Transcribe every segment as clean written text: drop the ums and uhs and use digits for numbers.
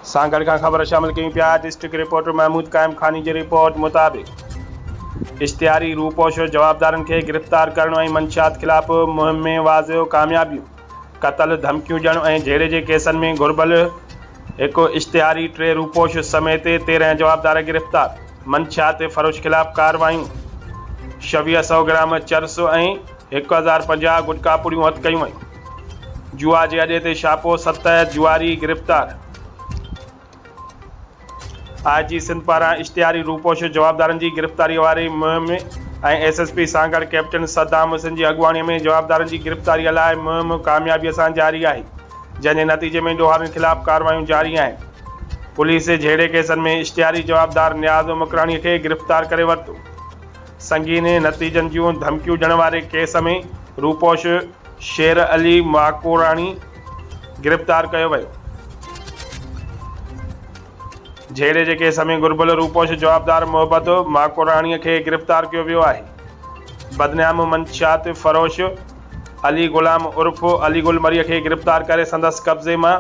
सांगड़ का खबर शामिल कई पिया। डिस्ट्रिक्ट रिपोर्टर महमूद कायम खानी की रिपोर्ट मुताबिक इश्तिहारी रूपोश जवाबदारन के गिरफ्तार करण ऐं मंशियात खिलाफ मुहिम में वाज़ियो कामयाबियूं। कतल धमकियूं ॾियण ऐं झेड़े के केसनि में घुर्बल एक इश्तिहारी 3 रूपोश समेत 13 जवाबदार गिरफ्तार। मंशियात फरोश खिलाफ कार्रवाइयूं। 2600 ग्राम चरस ऐं 1050 गुटका पुड़ियूं हथ कयूं वयूं। जुआ जे अॾे ते छापो। 7 जुआरी गिरफ्तार। IG सिंध पारां इश्तिहारी रूपोश जवाबदारनि की गिरफ्तारी वारी मुहिम ऐं SSP सांगड़ कैप्टन सद्दाम हुसैन की अगवाणी में जवाबदारनि की गिरफ्तारी लाइ मुहिम कामयाबीअ सां जारी है, जंहिंजे नतीजे में ॾोहारनि खिलाफ कार्रवाइयूं जारी आहिनि। पुलिस झेड़े केसनि में इश्तिहारी जवाबदार नियाज़ मकराणी के गिरफ्तार करे वरितो। संगीन नतीजन जूं धमकियूं ॾियण वारे केस में रूपोश शेर अली माकोराणी गिरफ्तार किया वियो। झेड़े के केस में घुर्बल रूपोश जवाबदार मोहब्बत माकोराणी के गिरफ्तार किया वियो है। बदनाम मंशियात फरोश अली गुलाम उर्फ अली गुल मरी के गिरफ्तार करे संदस कब्जे में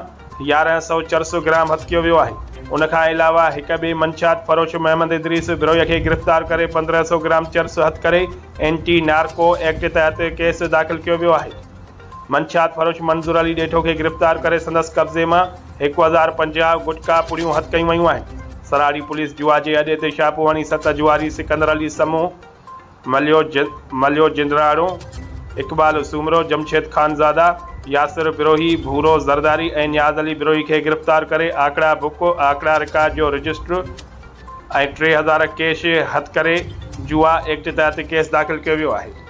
1100 चरस ग्राम हथ किया वियो है। उनका अलावा एक बे मंशियात फरोश मोहम्मद इदरीस बिरोही के गिरफ्तार करे 1500 ग्राम चरस हथ करे एंटी नार्को एक्ट तहत केस दाखिल किया वियो है। मंशियात फरोश मंजूर अली डेठो के गिरफ्तार करे संदस कब्जे में 1050 गुटका पुड़ियूं हथ कयूं वयूं आहिनि। सराड़ी पुलिस जुआ जे अॾे ते छापो हणी 7 जुआरी सिकंदर अली समूह मलियो जिंदराड़ो इकबाल सूमरो जमशेद खानज़ादा यासिर बिरोही भूरो जरदारी ऐं नियाज़ अली बिरोही के गिरफ्तार करे आंकड़ा बुक आंकड़ा रिकॉर्ड जो रजिस्टर ऐं 3000 कैश हथ करे जुआ एक्ट तहत केस दाखिल किया वियो है।